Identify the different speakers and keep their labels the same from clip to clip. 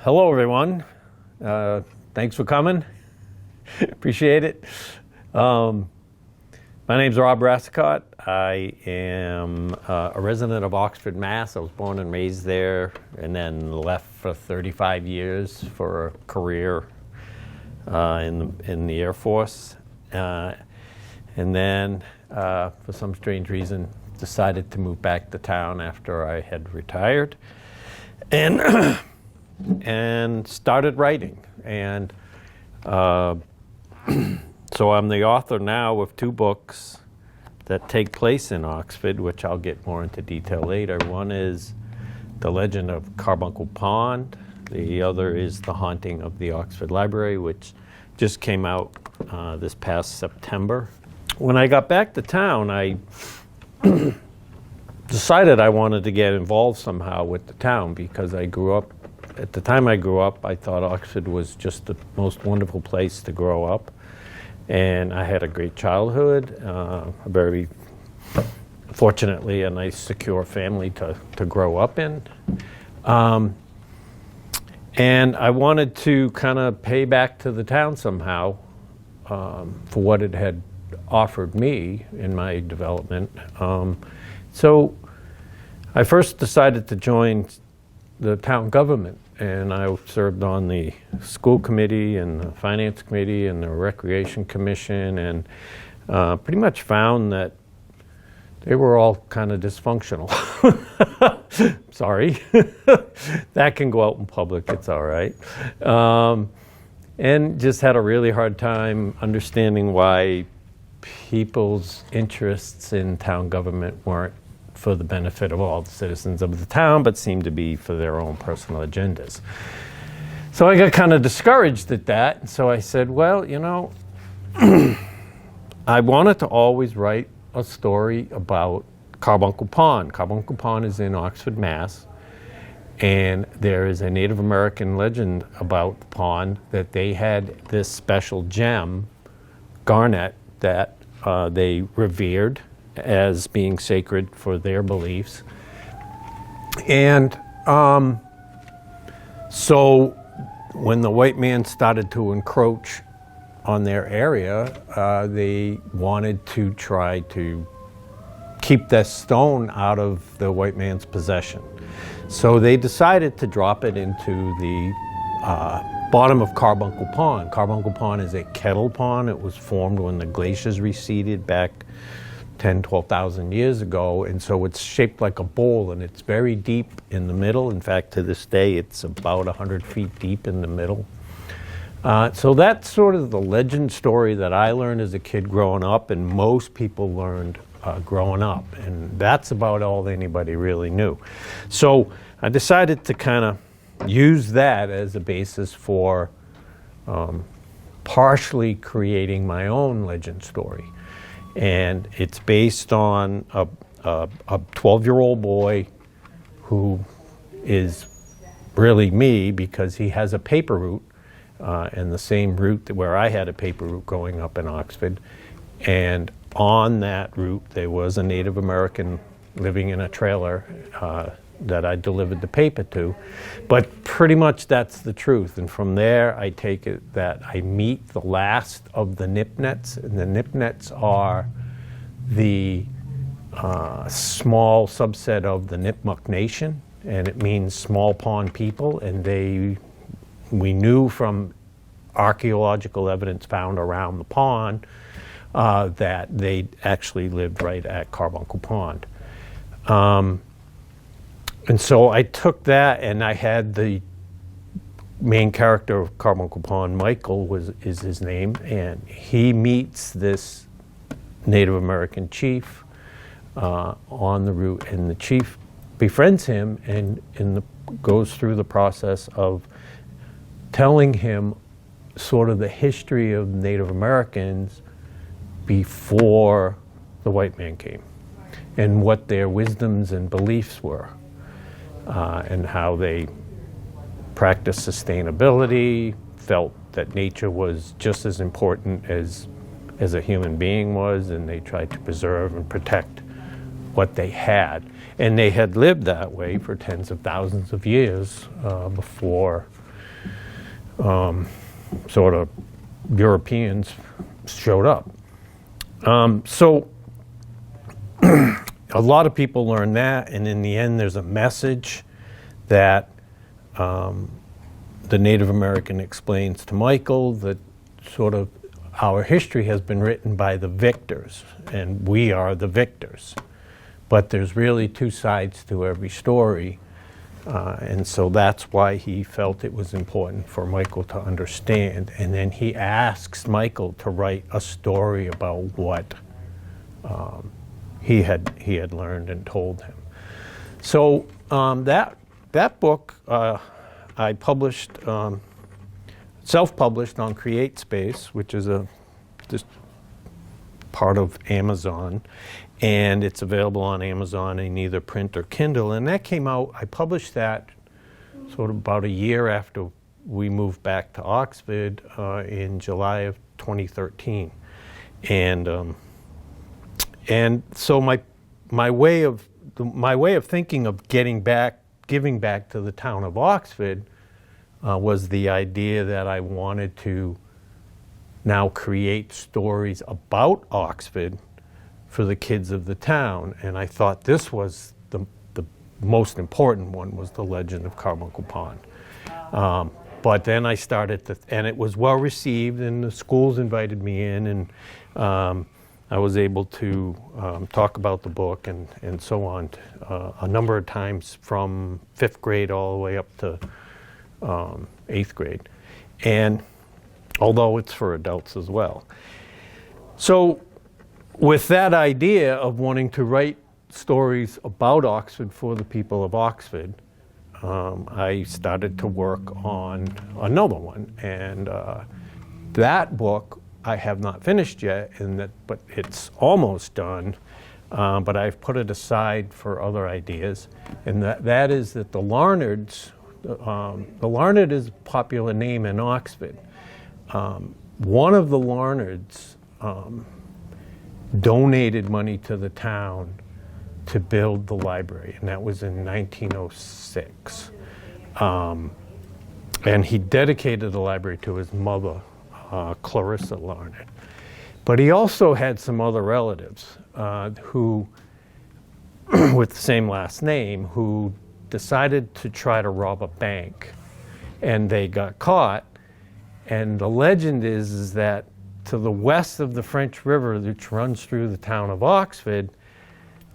Speaker 1: Hello, everyone. Thanks for coming. Appreciate it. My name's Robert Racicot. I am a resident of Oxford, Mass. I was born and raised there, and then left for 35 years for a career in the Air Force. And then, for some strange reason, decided to move back to town after I had retired, and and started writing. And so I'm the author now of two books that take place in Oxford, which I'll get more into detail later. One is The Legend of Carbuncle Pond. The other is The Haunting of the Oxford Library, which just came out this past September. When I got back to town, I decided I wanted to get involved somehow with the town, because I grew up, at the time I grew up, I thought Oxford was just the most wonderful place to grow up. And I had a great childhood, very fortunately a nice secure family to grow up in. And I wanted to kind of pay back to the town somehow for what it had offered me in my development. So I first decided to join the town government, and I served on the school committee and the finance committee and the recreation commission, and pretty much found that they were all kind of dysfunctional. Sorry. That can go out in public, it's all right. And just had a really hard time understanding why people's interests in town government weren't for the benefit of all the citizens of the town, but seemed to be for their own personal agendas. So I got kind of discouraged at that. So I said, well, you know, I wanted to always write a story about Carbuncle Pond. Carbuncle Pond is in Oxford, Mass. And there is a Native American legend about the pond, that they had this special gem, garnet, that they revered as being sacred for their beliefs. And so when the white man started to encroach on their area, they wanted to try to keep that stone out of the white man's possession. So they decided to drop it into the bottom of Carbuncle Pond. Carbuncle Pond is a kettle pond. It was formed when the glaciers receded back 10, 12,000 years ago, and so it's shaped like a bowl, and it's very deep in the middle. In fact, to this day, it's about 100 feet deep in the middle. So that's sort of the legend story that I learned as a kid growing up, and most people learned growing up, and that's about all anybody really knew. So I decided to kind of use that as a basis for partially creating my own legend story. And it's based on a 12-year-old boy who is really me, because he has a paper route, and the same route where I had a paper route growing up in Oxford. And on that route, there was a Native American living in a trailer that I delivered the paper to. But pretty much that's the truth. And from there, I take it that I meet the last of the Nipnets. And the Nipnets are the small subset of the Nipmuc Nation, and it means small pond people. And we knew from archaeological evidence found around the pond that they actually lived right at Carbuncle Pond. And so I took that, and I had the main character of Carbuncle Pond, Michael is his name, and he meets this Native American chief on the route, and the chief befriends him and goes through the process of telling him sort of the history of Native Americans before the white man came, and what their wisdoms and beliefs were. And how they practiced sustainability, felt that nature was just as important as a human being was, and they tried to preserve and protect what they had. And they had lived that way for tens of thousands of years before sort of Europeans showed up. So a lot of people learn that, and in the end there's a message that the Native American explains to Michael that sort of our history has been written by the victors, and we are the victors. But there's really two sides to every story, and so that's why he felt it was important for Michael to understand. And then he asks Michael to write a story about what he had learned and told him. So that book I published, self-published on CreateSpace, which is just part of Amazon, and it's available on Amazon in either print or Kindle. And that came out, I published that sort of about a year after we moved back to Oxford in July of 2013. And so my way of thinking of giving back to the town of Oxford was the idea that I wanted to now create stories about Oxford for the kids of the town. And I thought this was the most important one, was the legend of Carbuncle Pond. But then I started to, and it was well received, and the schools invited me in, and I was able to talk about the book and so on a number of times, from 5th grade all the way up to 8th grade. And although it's for adults as well. So with that idea of wanting to write stories about Oxford for the people of Oxford, I started to work on another one. And that book I have not finished yet, but it's almost done. But I've put it aside for other ideas. And that is that the Larnards, the Larnard is a popular name in Oxford. One of the Larnards donated money to the town to build the library, and that was in 1906. And he dedicated the library to his mother, Clarissa Larnard. But he also had some other relatives who, with the same last name, who decided to try to rob a bank, and they got caught. And the legend is that to the west of the French River, which runs through the town of Oxford,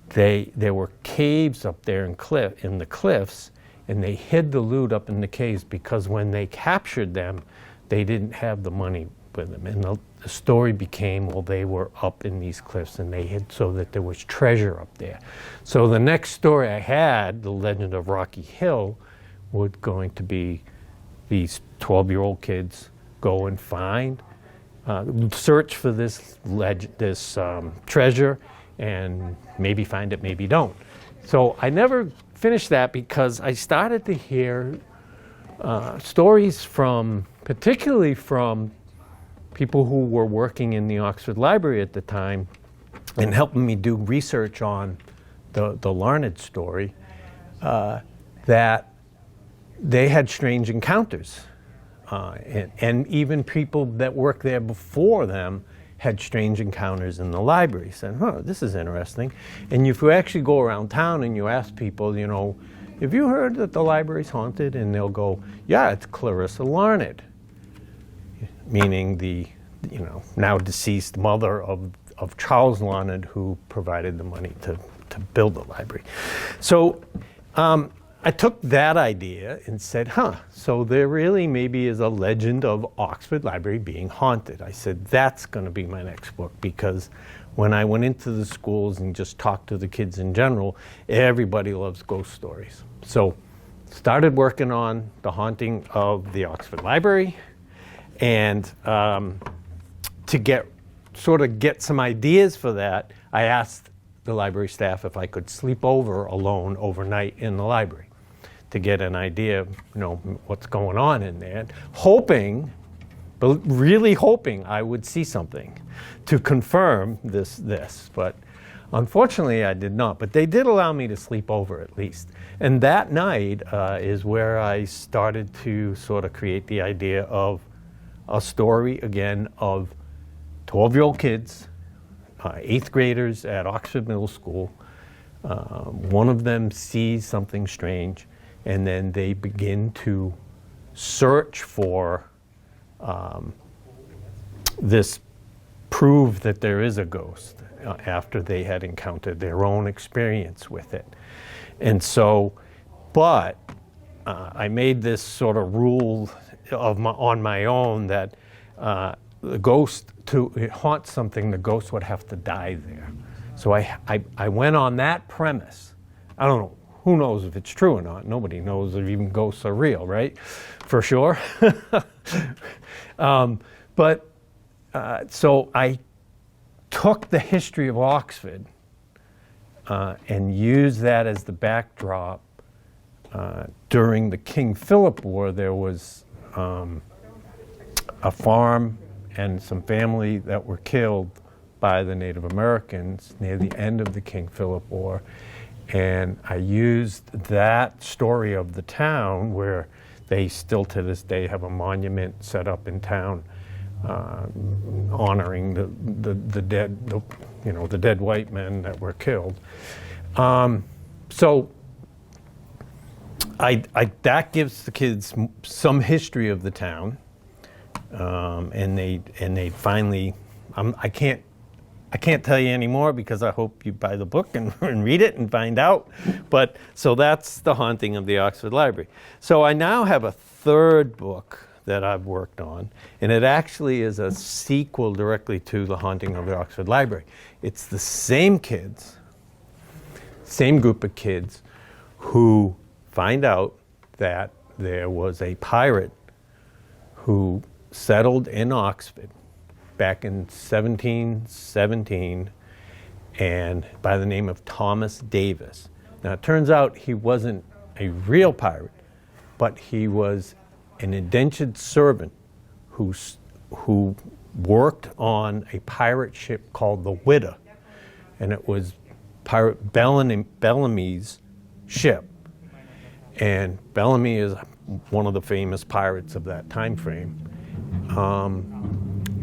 Speaker 1: there were caves up there in the cliffs, and they hid the loot up in the caves because when they captured them, they didn't have the money with them. And the story became, well, they were up in these cliffs and they hid so that there was treasure up there. So the next story I had, the legend of Rocky Hill, was going to be these 12-year-old kids go and find, search for this treasure, and maybe find it, maybe don't. So I never finished that because I started to hear stories particularly from people who were working in the Oxford Library at the time and helping me do research on the Larnard story, that they had strange encounters. And even people that worked there before them had strange encounters in the library. Said, this is interesting. And if you actually go around town and you ask people, have you heard that the library's haunted? And they'll go, yeah, it's Clarissa Larnard, meaning the now deceased mother of Charles Larnard, who provided the money to build the library. So I took that idea and said, so there really maybe is a legend of Oxford Library being haunted. I said, that's going to be my next book, because when I went into the schools and just talked to the kids in general, everybody loves ghost stories. So started working on the haunting of the Oxford Library, and to get some ideas for that, I asked the library staff if I could sleep over alone overnight in the library to get an idea of what's going on in there, really hoping I would see something to confirm this. But Unfortunately, I did not, but they did allow me to sleep over at least. And that night is where I started to sort of create the idea of a story again of 12-year-old kids, 8th graders at Oxford Middle School. One of them sees something strange, and then they begin to search for this proof that there is a ghost after they had encountered their own experience with it. And so, but I made this sort of rule on my own that the ghost, to haunt something, the ghost would have to die there. So I went on that premise. I don't know, who knows if it's true or not? Nobody knows if even ghosts are real, right? For sure. So I took the history of Oxford and used that as the backdrop. During the King Philip War, there was a farm and some family that were killed by the Native Americans near the end of the King Philip War. And I used that story of the town, where they still to this day have a monument set up in town honoring the dead, the dead white men that were killed. So that gives the kids some history of the town, and they finally. I can't tell you anymore because I hope you buy the book and read it and find out. But so that's The Haunting of the Oxford Library. So I now have a third book that I've worked on, and it actually is a sequel directly to The Haunting of the Oxford Library. It's the same kids, same group of kids, who find out that there was a pirate who settled in Oxford back in 1717, and by the name of Thomas Davis. Now it turns out he wasn't a real pirate, but he was an indentured servant who worked on a pirate ship called the Widow, and it was pirate Bellamy's ship. And Bellamy is one of the famous pirates of that time frame.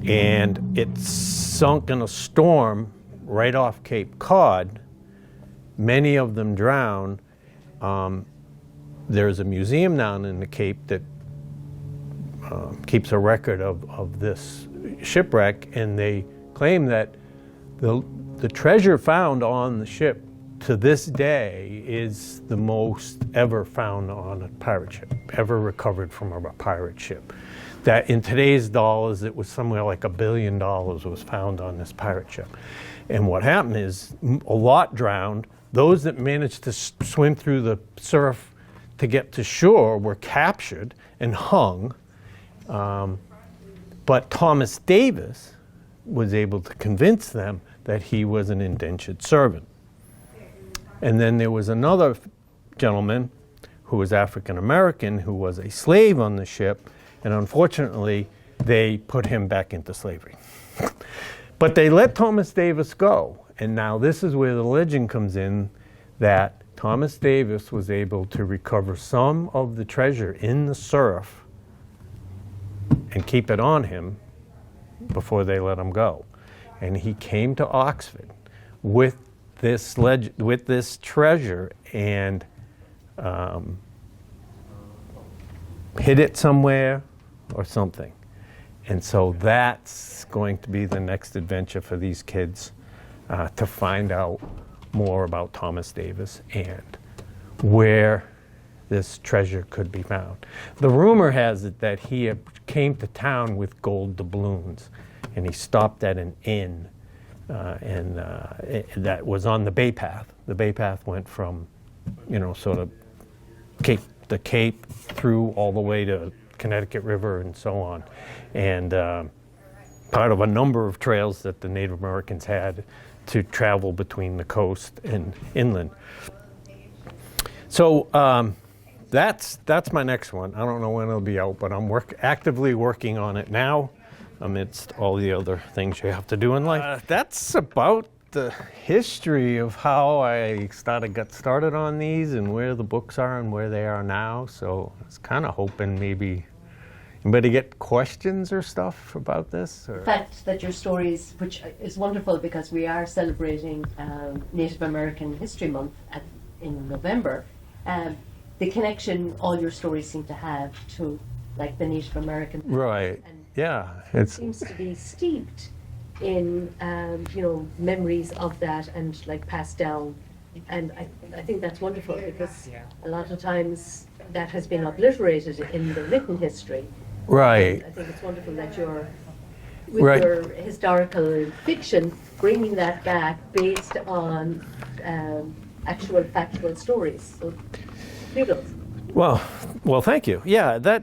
Speaker 1: And it sunk in a storm right off Cape Cod. Many of them drowned. There's a museum down in the Cape that keeps a record of this shipwreck, and they claim that the treasure found on the ship to this day is the most ever found on a pirate ship, ever recovered from a pirate ship. That in today's dollars, it was somewhere like $1 billion was found on this pirate ship. And what happened is a lot drowned. Those that managed to swim through the surf to get to shore were captured and hung. But Thomas Davis was able to convince them that he was an indentured servant. And then there was another gentleman who was African American who was a slave on the ship, and unfortunately they put him back into slavery. But they let Thomas Davis go, and now this is where the legend comes in, that Thomas Davis was able to recover some of the treasure in the surf and keep it on him before they let him go. And he came to Oxford with this treasure and hid it somewhere or something. And so that's going to be the next adventure for these kids, to find out more about Thomas Davis and where this treasure could be found. The rumor has it that he came to town with gold doubloons, and he stopped at an inn, that was on the Bay Path. The Bay Path went from, sort of the Cape through all the way to Connecticut River and so on, and part of a number of trails that the Native Americans had to travel between the coast and inland. So that's my next one. I don't know when it'll be out, but I'm actively working on it now, amidst all the other things you have to do in life. That's about the history of how I got started on these and where the books are and where they are now. So I was kind of hoping maybe anybody get questions or stuff about this? Or?
Speaker 2: The fact that your stories, which is wonderful because we are celebrating Native American History Month in November, the connection all your stories seem to have to like the Native American.
Speaker 1: Right.
Speaker 2: And
Speaker 1: yeah.
Speaker 2: It seems to be steeped in memories of that and like passed down. And I think that's wonderful because a lot of times that has been obliterated in the written history.
Speaker 1: Right.
Speaker 2: And I think it's wonderful that you're, with your historical fiction, bringing that back based on actual factual stories. So, kudos.
Speaker 1: Well, thank you. Yeah,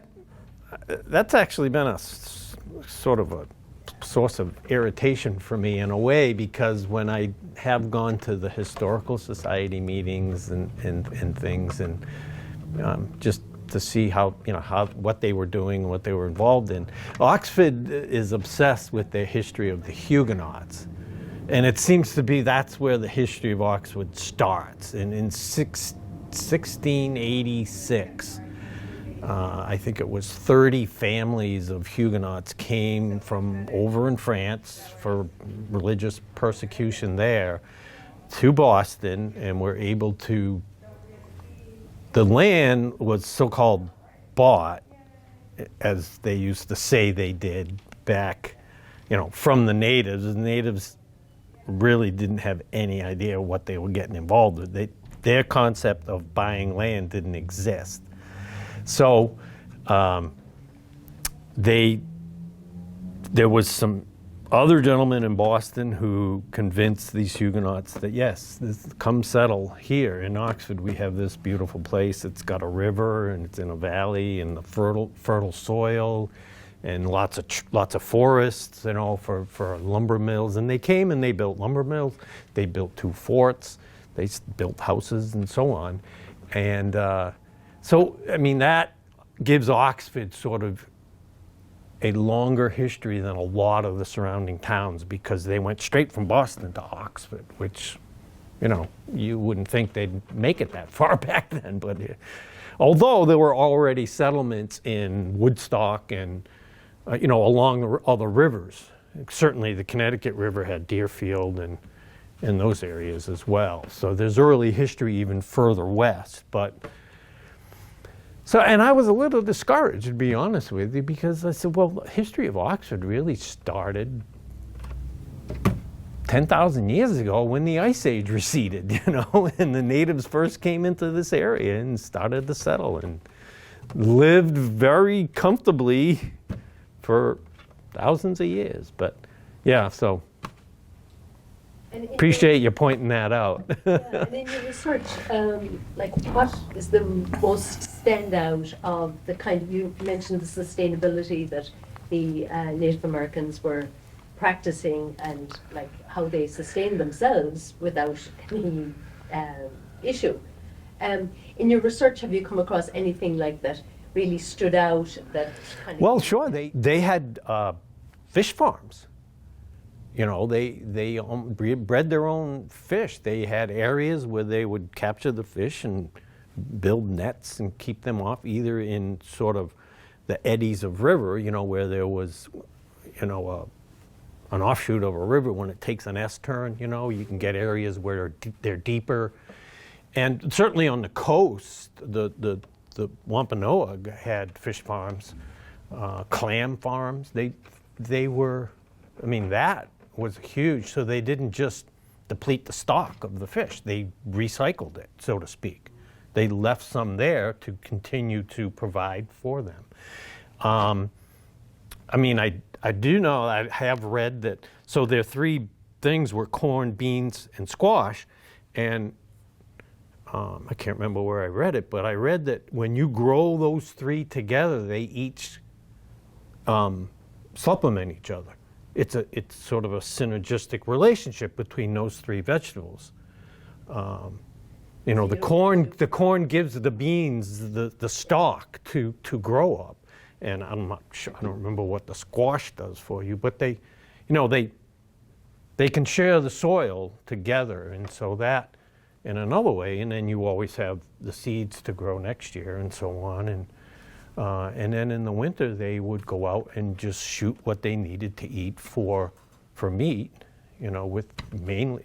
Speaker 1: that's actually been a sort of a source of irritation for me in a way, because when I have gone to the historical society meetings and things, and just to see what they were doing, what they were involved in. Oxford is obsessed with their history of the Huguenots. And it seems to be that's where the history of Oxford starts. And in 1686, I think it was 30 families of Huguenots came from over in France for religious persecution there to Boston, and were able to, the land was so-called bought, as they used to say they did back, from the natives. The natives really didn't have any idea what they were getting involved with. Their concept of buying land didn't exist. So there was some other gentlemen in Boston who convinced these Huguenots that yes, come settle here in Oxford. We have this beautiful place. It's got a river and it's in a valley and the fertile soil and lots of forests, for lumber mills. And they came and they built lumber mills. They built 2 forts. They built houses and so on. And that gives Oxford sort of a longer history than a lot of the surrounding towns, because they went straight from Boston to Oxford, which, you wouldn't think they'd make it that far back then. But although there were already settlements in Woodstock and, along the other rivers. Certainly the Connecticut River had Deerfield and those areas as well. So there's early history even further west. And I was a little discouraged, to be honest with you, because I said, well, the history of Oxford really started 10,000 years ago when the Ice Age receded, and the natives first came into this area and started to settle and lived very comfortably for thousands of years. But yeah, so appreciate you pointing that out.
Speaker 2: And in your research, what is the most standout of the kind of, you mentioned the sustainability that the Native Americans were practicing, and how they sustained themselves without any issue. In your research, have you come across anything like that really stood out? Well,
Speaker 1: sure. They had fish farms. They bred their own fish. They had areas where they would capture the fish and build nets and keep them off, either in sort of the eddies of river, where there was, an offshoot of a river. When it takes an S-turn, you can get areas where they're deeper. And certainly on the coast, the Wampanoag had fish farms, clam farms. They were, that was huge. So they didn't just deplete the stock of the fish. They recycled it, so to speak. They left some there to continue to provide for them. I do know, I have read that, so their 3 things were corn, beans, and squash. And I can't remember where I read it, but I read that when you grow those 3 together, they each supplement each other. It's sort of a synergistic relationship between those 3 vegetables. The corn gives the beans the stalk to grow up, and I'm not sure. I don't remember what the squash does for you, but they they can share the soil together, and so that in another way, and then you always have the seeds to grow next year and so on, and then in the winter they would go out and just shoot what they needed to eat for meat, with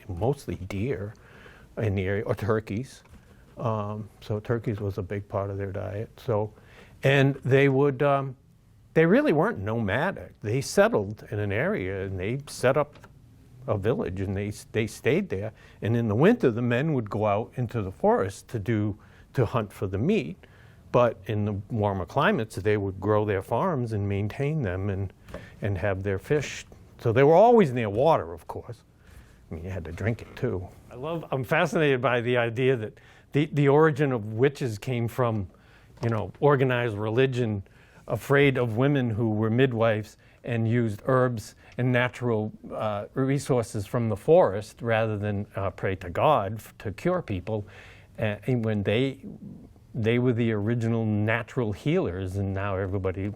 Speaker 1: mostly deer in the area, or turkeys. So turkeys was a big part of their diet. So, and they would, they really weren't nomadic. They settled in an area and they set up a village and they stayed there. And in the winter, the men would go out into the forest to hunt for the meat. But in the warmer climates, they would grow their farms and maintain them and have their fish. So they were always near water, of course. I mean, you had to drink it too. I'm fascinated by the idea that the origin of witches came from, organized religion, afraid of women who were midwives and used herbs and natural resources from the forest rather than pray to God to cure people. And when they were the original natural healers, and now everybody,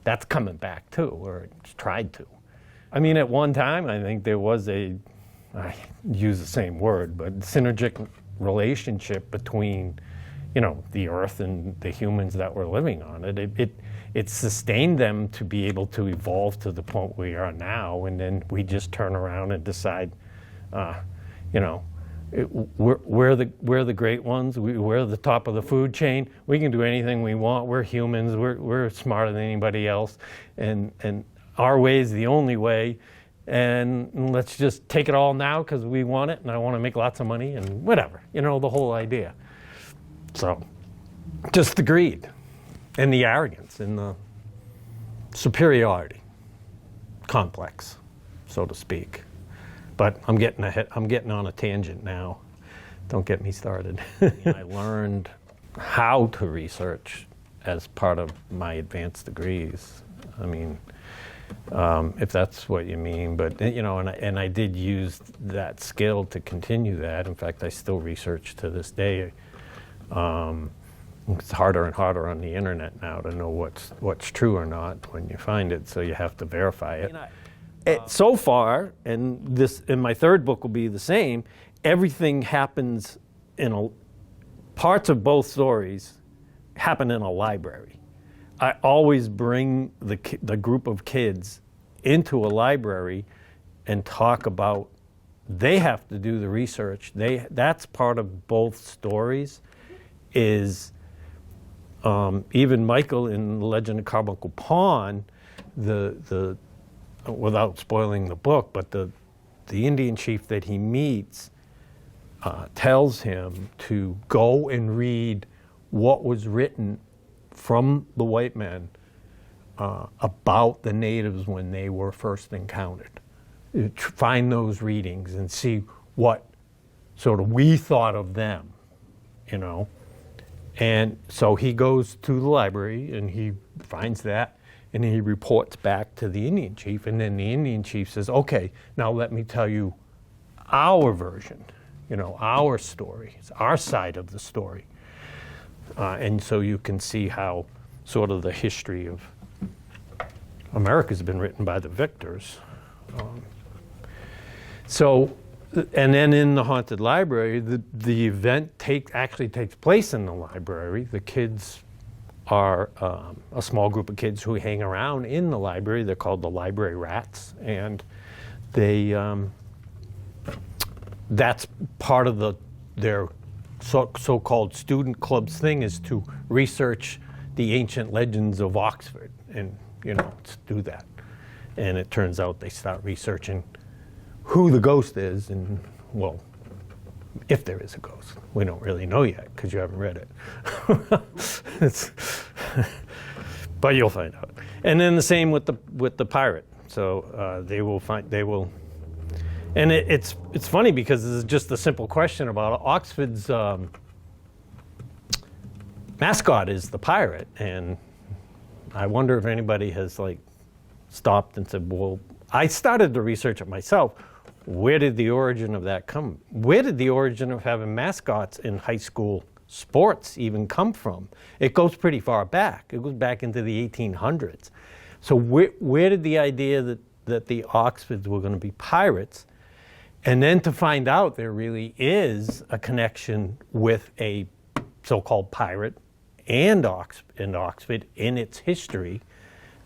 Speaker 1: that's coming back too, or it's tried to. I mean, at one time, I think there was I use the same word, but synergistic relationship between, the earth and the humans that were living on it. It sustained them to be able to evolve to the point we are now, and then we just turn around and decide, we're the great ones. We're the top of the food chain. We can do anything we want. We're humans. We're smarter than anybody else, and our way is the only way. And let's just take it all now because we want it, and I want to make lots of money, and whatever. The whole idea. So, just the greed, and the arrogance, and the superiority complex, so to speak. But I'm getting on a tangent now. Don't get me started. I learned how to research as part of my advanced degrees. I mean, if that's what you mean, but and I did use that skill to continue that. In fact, I still research to this day. It's harder and harder on the internet now to know what's true or not when you find it, so you have to verify it. So far, and my third book will be the same, everything happens parts of both stories happen in a library. I always bring the group of kids into a library and talk about, they have to do the research. That's part of both stories. Is even Michael in The Legend of Carbuncle Pond, without spoiling the book, but the Indian chief that he meets tells him to go and read what was written from the white men about the natives when they were first encountered. Find those readings and see what sort of we thought of them, And so he goes to the library and he finds that, and he reports back to the Indian chief, and then the Indian chief says, okay, now let me tell you our version, our story, our side of the story. And so you can see how sort of the history of America's been written by the victors. And then in the haunted library, the event actually takes place in the library. The kids are a small group of kids who hang around in the library. They're called the library rats, and that's part of their so-called student club's thing, is to research the ancient legends of Oxford, and to do that. And it turns out they start researching who the ghost is, and well, if there is a ghost. We don't really know yet because you haven't read it. But you'll find out. And then the same with the pirate. So they will, and it's funny because it's just a simple question about Oxford's mascot is the pirate, and I wonder if anybody has stopped and said, well, I started to research it myself. Where did the origin of that come? Where did the origin of having mascots in high school sports even come from? It goes pretty far back. It goes back into the 1800s. So where did the idea that that the Oxfords were going to be pirates, and then to find out there really is a connection with a so-called pirate and Oxford in its history,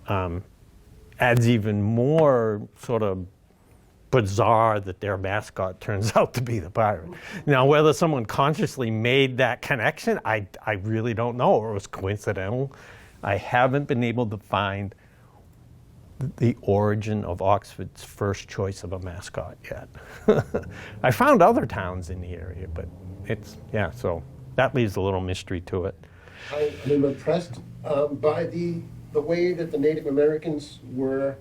Speaker 1: adds even more sort of bizarre that their mascot turns out to be the pirate. Now, whether someone consciously made that connection, I really don't know, or it was coincidental. I haven't been able to find the origin of Oxford's first choice of a mascot yet. I found other towns in the area, but so that leaves a little mystery to it.
Speaker 3: I'm impressed by the way that the Native Americans were,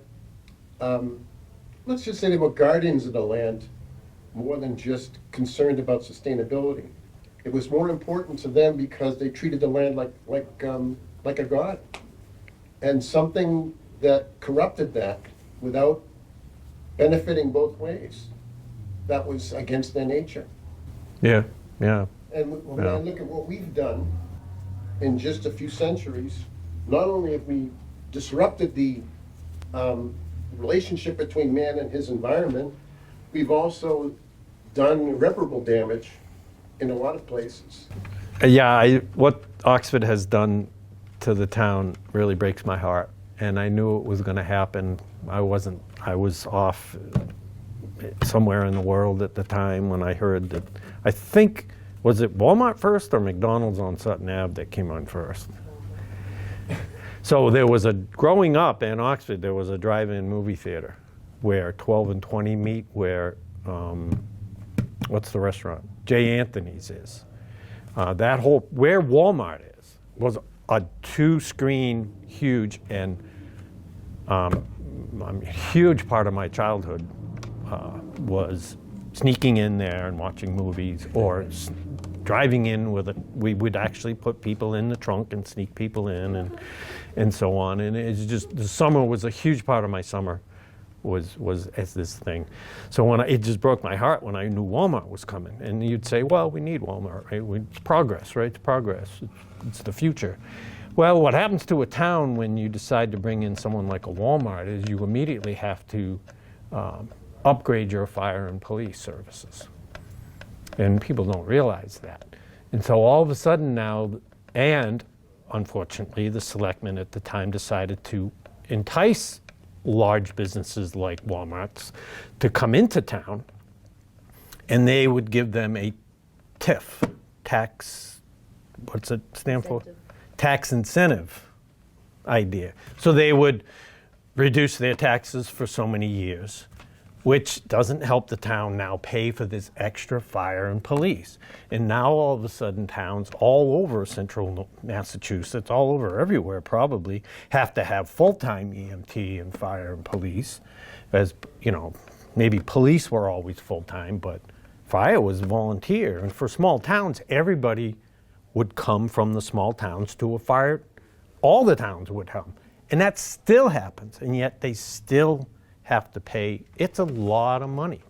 Speaker 3: let's just say they were guardians of the land, more than just concerned about sustainability. It was more important to them because they treated the land like a god. And something that corrupted that without benefiting both ways, that was against their nature.
Speaker 1: Yeah.
Speaker 3: And when I look at what we've done in just a few centuries, not only have we disrupted the relationship between man and his environment, we've also done irreparable damage in a lot of places.
Speaker 1: What Oxford has done to the town really breaks my heart, and I knew it was going to happen. I was off somewhere in the world at the time when I heard that. I think, was it Walmart first or McDonald's on Sutton Ave that came on first? So growing up in Oxford, there was a drive-in movie theater where 12 and 20 meet, where, what's the restaurant? J. Anthony's is. Where Walmart was a 2-screen, huge, and a huge part of my childhood was sneaking in there and watching movies, or driving in we would actually put people in the trunk and sneak people in and so on. And it's just, the summer was a huge part of my summer was as this thing. So it just broke my heart when I knew Walmart was coming. And you'd say, well, we need Walmart, right? It's progress, right? It's progress. It's the future. Well, what happens to a town when you decide to bring in someone like a Walmart is you immediately have to upgrade your fire and police services. And people don't realize that. And so all of a sudden now, and unfortunately, the selectmen at the time decided to entice large businesses like Walmart's to come into town, and they would give them a TIF, what's it stand for? Tax incentive idea. So they would reduce their taxes for so many years, which doesn't help the town now pay for this extra fire and police. And now all of a sudden towns all over central Massachusetts, all over everywhere probably, have to have full-time EMT and fire and police. As you know, maybe police were always full-time, but fire was volunteer. And for small towns, everybody would come from the small towns to a fire. All the towns would come. And that still happens, and yet they still have to pay. It's a lot of money.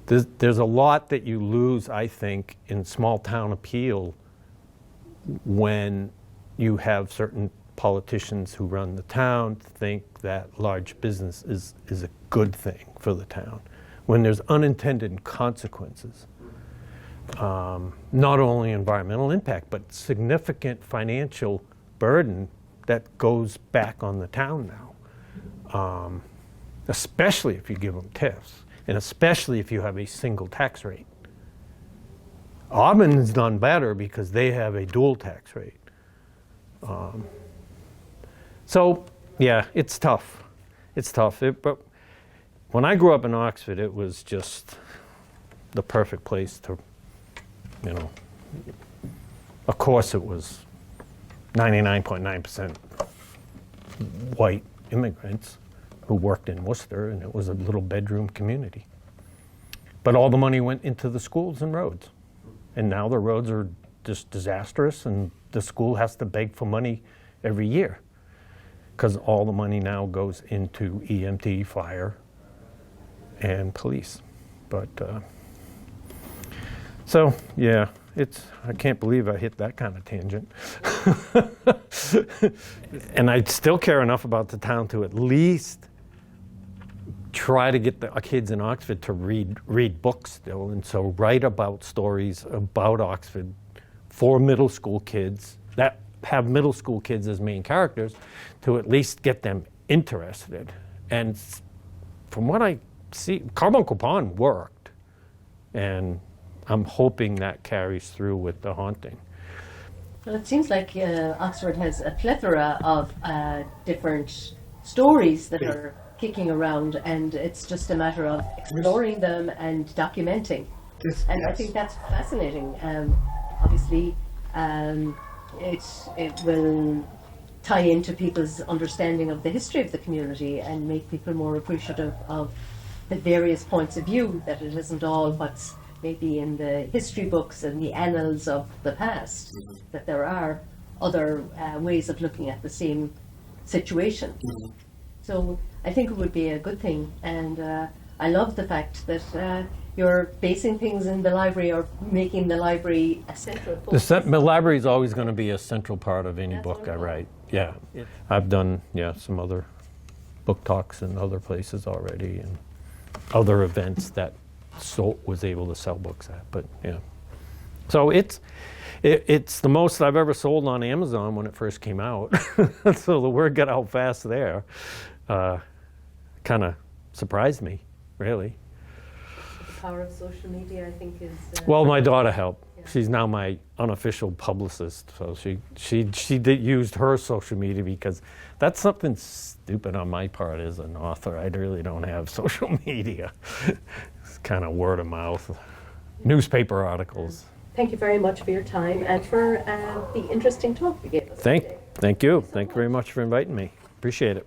Speaker 1: There's a lot that you lose, I think, in small town appeal when you have certain politicians who run the town think that large business is a good thing for the town, when there's unintended consequences. Not only environmental impact, but significant financial burden that goes back on the town now. Especially if you give them TIFs, and especially if you have a single tax rate. Auburn's done better because they have a dual tax rate. So, yeah, it's tough. It's tough. But when I grew up in Oxford, it was just the perfect place to, of course it was 99.9% white immigrants who worked in Worcester, and it was a little bedroom community. But all the money went into the schools and roads. And now the roads are just disastrous, and the school has to beg for money every year because all the money now goes into EMT, fire, and police. But, so, yeah, I can't believe I hit that kind of tangent. And I still care enough about the town to at least try to get the kids in Oxford to read books still, and so write about stories about Oxford for middle school kids that have middle school kids as main characters, to at least get them interested. And from what I see, Carbuncle Pond worked, and I'm hoping that carries through with The Haunting.
Speaker 2: Well, it seems like Oxford has a plethora of different stories that are kicking around, and it's just a matter of exploring them and documenting. And I think that's fascinating. Obviously, it will tie into people's understanding of the history of the community and make people more appreciative of the various points of view, that it isn't all what's maybe in the history books and the annals of the past, that there are other ways of looking at the same situation. So I think it would be a good thing, and I love the fact that you're basing things in the library, or making the library a central focus.
Speaker 1: The library is always going to be a central part of any
Speaker 2: That's
Speaker 1: book I
Speaker 2: wonderful.
Speaker 1: write. Yeah, I've done some other book talks in other places already, and other events that was able to sell books at. But yeah, so it's the most I've ever sold on Amazon when it first came out. So the word got out fast there. Kind of surprised me, really.
Speaker 2: The power of social media, I think, is...
Speaker 1: Well, my daughter helped.
Speaker 2: Yeah.
Speaker 1: She's now my unofficial publicist, so she used her social media, because that's something stupid on my part as an author. I really don't have social media. It's kind of word of mouth, newspaper articles.
Speaker 2: Thank you very much for your time and for the interesting talk you gave us today.
Speaker 1: Thank you. Thank you very much for inviting me. Appreciate it.